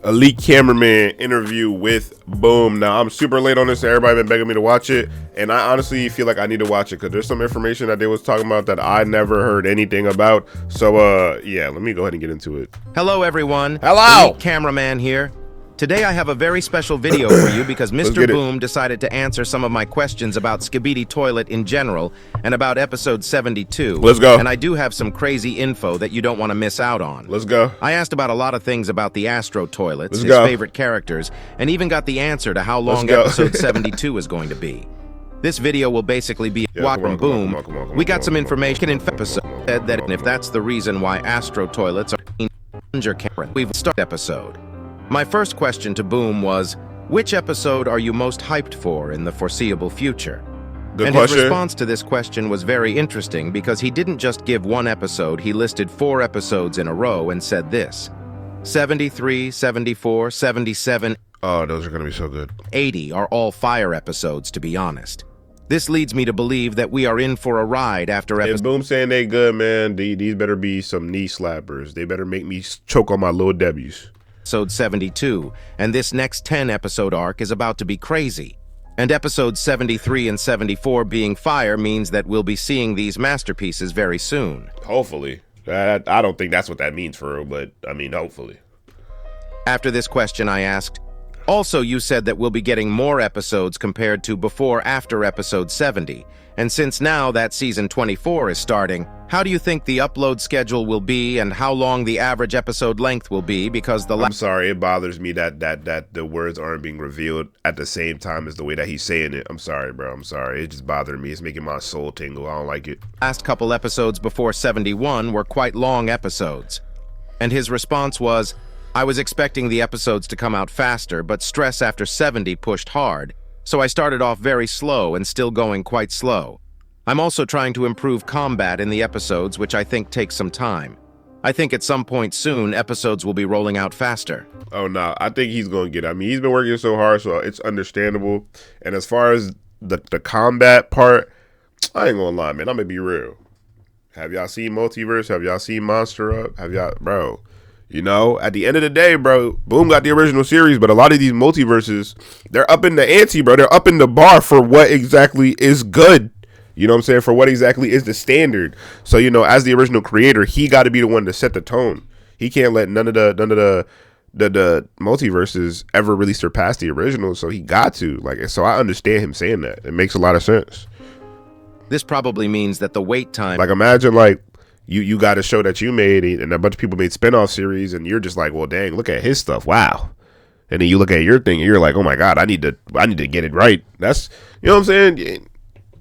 Elite Cameraman interview with Boom. Now, I'm super late on this. Everybody been begging me to watch it, and I honestly feel like I need to watch it because there's some information that they was talking about that I never heard anything about. So, yeah, let me go ahead and get into it. Hello, everyone. Hello. Elite Cameraman here. Today I have a very special video for you because Mr. Boom decided to answer some of my questions about Skibidi Toilet in general and about episode 72. Let's go. And I do have some crazy info that you don't want to miss out on. Let's go. I asked about a lot of things about the Astro Toilets, his favorite characters, and even got the answer to how long episode 72 is going to be. This video will basically be from Boom. We got some information in episode said that if that's the reason why Astro Toilets are plunger Karen, we've started episode. My first question to Boom was, which episode are you most hyped for in the foreseeable future? Good and question. His response to this question was very interesting because he didn't just give one episode, he listed 4 episodes in a row and said this: 73, 74, 77, oh, those are going to be so good. 80 are all fire episodes, to be honest. This leads me to believe that we are in for a ride after episode. If Boom saying they good, man, these better be some knee slappers. They better make me choke on my little W's. Episode 72, and this next 10 episode arc is about to be crazy. And episodes 73 and 74 being fire means that we'll be seeing these masterpieces very soon. Hopefully. I don't think that's what that means for real, but I mean, hopefully. After this question I asked, also you said that we'll be getting more episodes compared to after episode 70. And since now that season 24 is starting, how do you think the upload schedule will be and how long the average episode length will be? Because I'm sorry, it bothers me that the words aren't being revealed at the same time as the way that he's saying it. I'm sorry, bro. I'm sorry. It just bothered me. It's making my soul tingle. I don't like it. Last couple episodes before 71 were quite long episodes. And his response was, I was expecting the episodes to come out faster, but stress after 70 pushed hard. So I started off very slow and still going quite slow. I'm also trying to improve combat in the episodes, which I think takes some time. I think at some point soon, episodes will be rolling out faster. Oh, no, I think he's going to get it. I mean, he's been working so hard, so it's understandable. And as far as the combat part, I ain't going to lie, man. I'm going to be real. Have y'all seen Multiverse? Have y'all seen Monster Up? Have y'all, bro? You know, at the end of the day, bro, Boom got the original series, but a lot of these multiverses, they're up in the ante, bro. They're up in the bar for what exactly is good. You know what I'm saying? For what exactly is the standard. So, you know, as the original creator, he got to be the one to set the tone. He can't let none of the multiverses ever really surpass the original. So he got to. So I understand him saying that. It makes a lot of sense. This probably means that the wait time. Like, imagine, like, you got a show that you made and a bunch of people made spinoff series and you're just like, well, dang, look at his stuff. Wow. And then you look at your thing and you're like, oh my God, I need to get it right. That's, you know what I'm saying?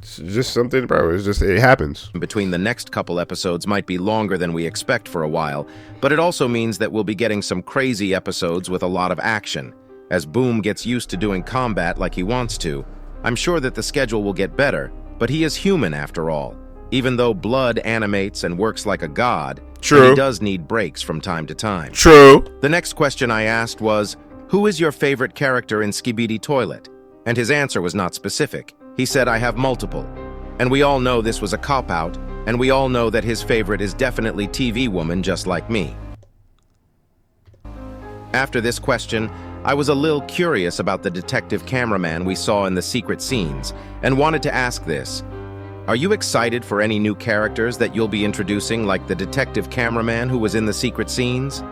It's just something, bro. It's just, it happens. Between the next couple episodes might be longer than we expect for a while, but it also means that we'll be getting some crazy episodes with a lot of action. As Boom gets used to doing combat like he wants to, I'm sure that the schedule will get better, but he is human after all. Even though blood animates and works like a god, he does need breaks from time to time. True. The next question I asked was, who is your favorite character in Skibidi Toilet? And his answer was not specific. He said, I have multiple. And we all know this was a cop-out, and we all know that his favorite is definitely TV Woman just like me. After this question, I was a little curious about the detective cameraman we saw in the secret scenes, and wanted to ask this. Are you excited for any new characters that you'll be introducing, like the detective cameraman who was in the secret scenes?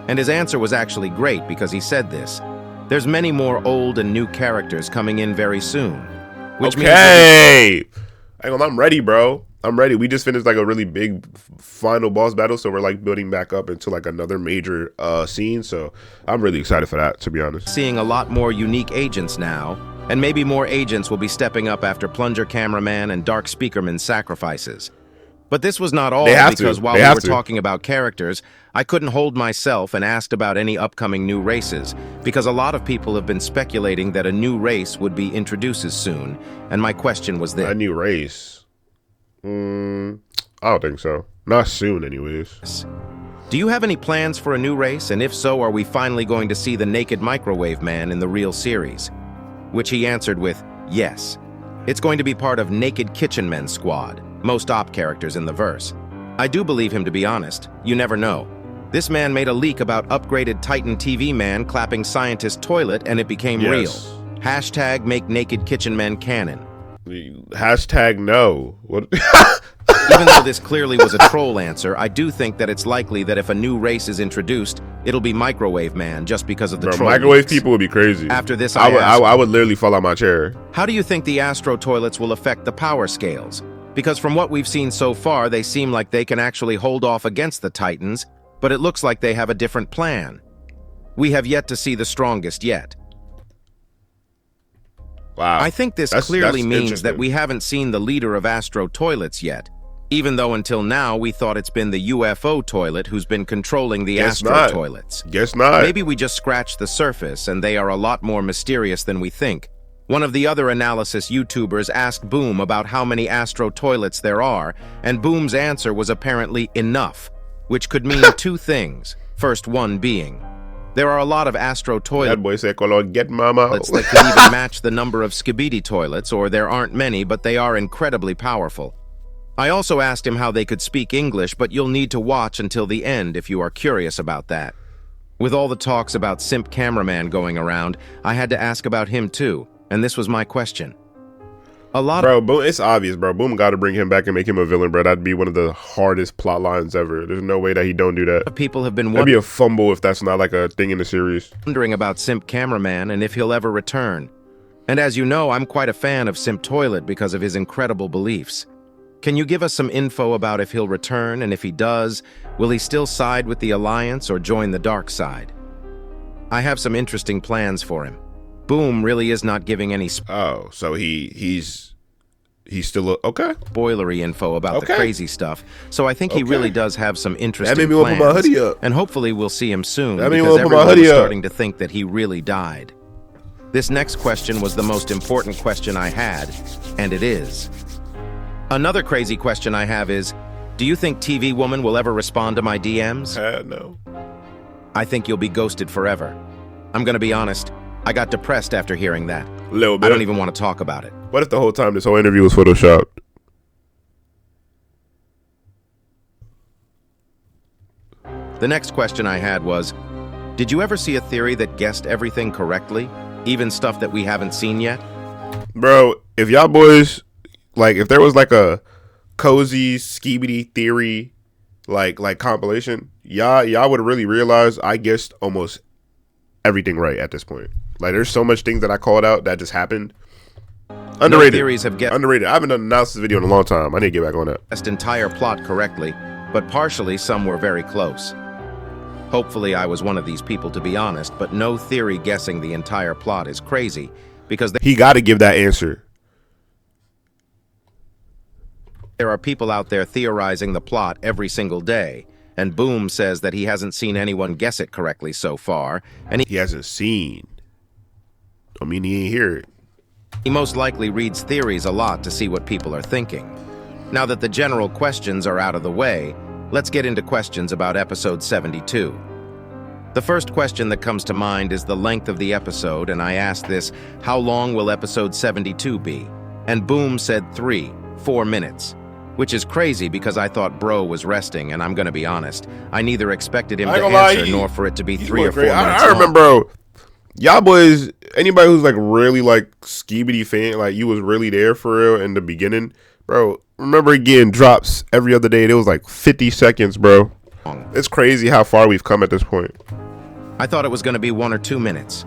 And his answer was actually great because he said this. There's many more old and new characters coming in very soon. Which means I'm ready, bro. I'm ready. We just finished like a really big final boss battle, so we're like building back up into like another major scene. So I'm really excited for that, to be honest. Seeing a lot more unique agents now. And maybe more agents will be stepping up after Plunger Cameraman and Dark Speakerman's sacrifices. But this was not all, because while we were talking about characters, I couldn't hold myself and asked about any upcoming new races, because a lot of people have been speculating that a new race would be introduced soon, and my question was this. A new race? I don't think so. Not soon, anyways. Do you have any plans for a new race, and if so, are we finally going to see the Naked Microwave Man in the real series? Which he answered with, yes. It's going to be part of Naked Kitchen Men's squad, most op characters in the verse. I do believe him, to be honest. You never know. This man made a leak about upgraded Titan TV man clapping scientist toilet, and it became real. Hashtag make naked kitchen men canon. Hashtag no. What? Even though this clearly was a troll answer, I do think that it's likely that if a new race is introduced, it'll be Microwave Man, just because of the troll Microwave leaks. people would be crazy. After this, I would literally fall out my chair. How do you think the Astro toilets will affect the power scales? Because from what we've seen so far, they seem like they can actually hold off against the Titans, but it looks like they have a different plan. We have yet to see the strongest yet. Wow. I think this clearly means that we haven't seen the leader of Astro toilets yet, even though until now we thought it's been the UFO toilet who's been controlling the Astro toilets. Guess not. Maybe we just scratched the surface and they are a lot more mysterious than we think. One of the other analysis YouTubers asked Boom about how many Astro toilets there are, and Boom's answer was apparently enough, which could mean two things. First one being, there are a lot of Astro toilets that boy said, get mama. that can even match the number of Skibidi toilets, or there aren't many, but they are incredibly powerful. I also asked him how they could speak English, but you'll need to watch until the end if you are curious about that. With all the talks about simp cameraman going around, I had to ask about him too, and this was my question. Boom, it's obvious, bro. Boom got to bring him back and make him a villain, bro. That'd be one of the hardest plot lines ever. There's no way that he don't do that. People have been That'd be a fumble if that's not like a thing in the series. Wondering about Simp Cameraman and if he'll ever return. And as you know, I'm quite a fan of Simp Toilet because of his incredible beliefs. Can you give us some info about if he'll return, and if he does, will he still side with the Alliance or join the dark side? I have some interesting plans for him. Boom really is not giving any so he's still okay. Spoilery info about the crazy stuff. So I think he really does have some interesting plans. That made me want to put my hoodie up. And hopefully we'll see him soon, that because everyone's starting to think that he really died. This next question was the most important question I had, and it is. Another crazy question I have is, do you think TV Woman will ever respond to my DMs? No. I think you'll be ghosted forever. I'm gonna be honest. I got depressed after hearing that. A little bit. I don't even want to talk about it. What if the whole time this whole interview was photoshopped? The next question I had was, did you ever see a theory that guessed everything correctly? Even stuff that we haven't seen yet? Bro, if y'all boys, like, if there was like a cozy, skibidi theory, like compilation, y'all would really realize I guessed almost everything right at this point. Like, there's so much things that I called out that just happened. Underrated. No theories have underrated. I haven't done an analysis video in a long time. I need to get back on that. Guessed entire plot correctly, but partially some were very close. Hopefully I was one of these people, to be honest, but no theory guessing the entire plot is crazy, because he got to give that answer. There are people out there theorizing the plot every single day, and Boom says that he hasn't seen anyone guess it correctly so far, and he hasn't seen. I mean, he ain't hear it. He most likely reads theories a lot to see what people are thinking. Now that the general questions are out of the way, let's get into questions about episode 72. The first question that comes to mind is the length of the episode, and I asked this, how long will episode 72 be? And Boom said 3-4 minutes. Which is crazy because I thought bro was resting, and I'm gonna be honest, I neither expected him to answer nor for it to be 3 or 4 minutes I remember, bro. Y'all boys, anybody who's like really like skibidi fan, like you was really there for real in the beginning, bro. Remember again, drops every other day. It was like 50 seconds, bro. It's crazy how far we've come at this point. I thought it was gonna be 1 or 2 minutes.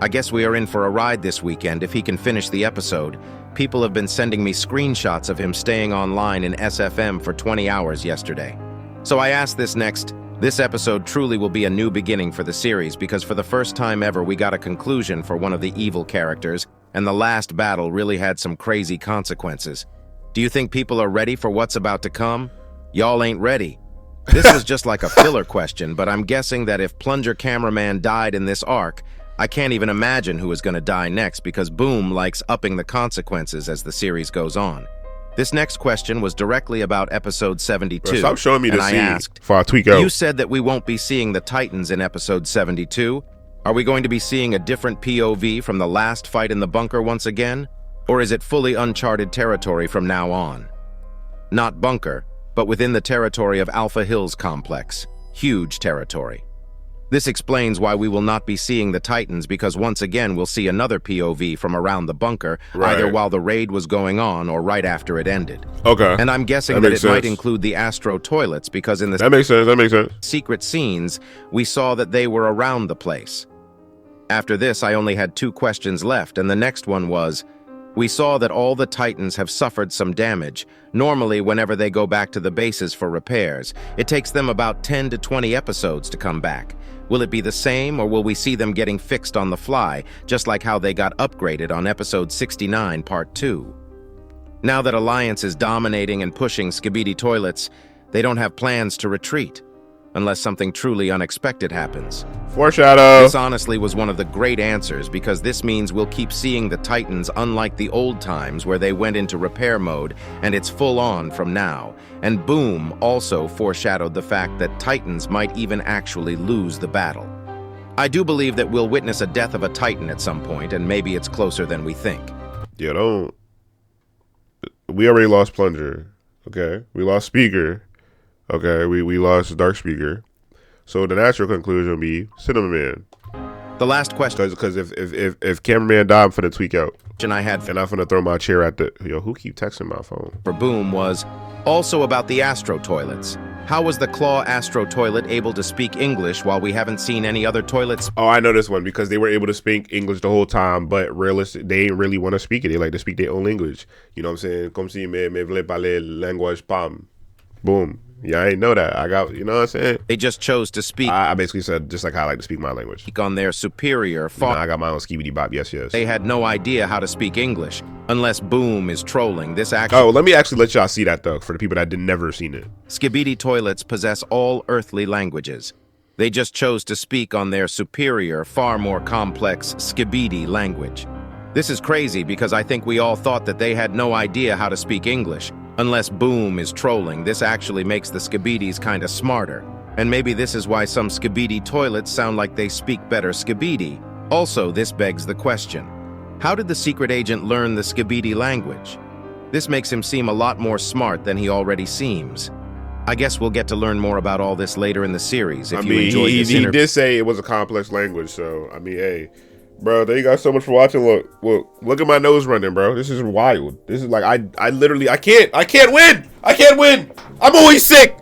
I guess we are in for a ride this weekend if he can finish the episode. People have been sending me screenshots of him staying online in SFM for 20 hours yesterday. So I asked this next. This episode truly will be a new beginning for the series because for the first time ever we got a conclusion for one of the evil characters, and the last battle really had some crazy consequences. Do you think people are ready for what's about to come? Y'all ain't ready. This was just like a filler question, but I'm guessing that if Plunger Cameraman died in this arc, I can't even imagine who is going to die next because Boom likes upping the consequences as the series goes on. This next question was directly about episode 72. Bro, stop showing me the scene. I asked, before I tweak out. You said that we won't be seeing the Titans in episode 72. Are we going to be seeing a different POV from the last fight in the bunker once again? Or is it fully uncharted territory from now on? Not bunker, but within the territory of Alpha Hills complex. huge territory. This explains why we will not be seeing the Titans, because once again we'll see another POV from around the bunker, either while the raid was going on or right after it ended. Okay. And I'm guessing that it might include the Astro toilets, because in the that makes sense. Secret scenes, we saw that they were around the place. After this, I only had 2 questions left, and the next one was, we saw that all the Titans have suffered some damage. Normally, whenever they go back to the bases for repairs, it takes them about 10 to 20 episodes to come back. Will it be the same, or will we see them getting fixed on the fly, just like how they got upgraded on episode 69, part 2? Now that Alliance is dominating and pushing Skibidi toilets, they don't have plans to retreat, unless something truly unexpected happens. Foreshadow! This honestly was one of the great answers, because this means we'll keep seeing the Titans, unlike the old times where they went into repair mode, and it's full on from now. And Boom also foreshadowed the fact that Titans might even actually lose the battle. I do believe that we'll witness a death of a Titan at some point, and maybe it's closer than we think. Yeah, we already lost Plunger, okay? We lost Speaker, okay? We lost Dark Speaker. So the natural conclusion would be Cinema Man. The last question, because if Cameraman died, I'm finna tweak out. I had, and I'm finna throw my chair at the who keep texting my phone for Boom was also about the Astro toilets. How was the Claw Astro toilet able to speak English while we haven't seen any other toilets? Oh, I know this one, because they were able to speak English the whole time, but realistic, they ain't really want to speak it. They like to speak their own language. You know what I'm saying? Comme si me voulais parler language pam. Boom. Yeah, I ain't know that. I got, you know what I'm saying? They just chose to speak. I basically said just like how I like to speak my language. On their superior I got my own skibidi bop. Yes. They had no idea how to speak English, unless Boom is trolling. This actually. Oh, let me actually let y'all see that though, for the people that never seen it. Skibidi toilets possess all earthly languages. They just chose to speak on their superior, far more complex Skibidi language. This is crazy, because I think we all thought that they had no idea how to speak English. Unless Boom is trolling, this actually makes the Skibidis kinda smarter. And maybe this is why some Skibidi toilets sound like they speak better Skibidi. Also, this begs the question, how did the secret agent learn the Skibidi language? This makes him seem a lot more smart than he already seems. I guess we'll get to learn more about all this later in the series. If you enjoyed this he did say it was a complex language, so I mean, hey. Bro, thank you guys so much for watching. Look at my nose running, bro. This is wild. This is like, I literally, I can't win. I'm always sick.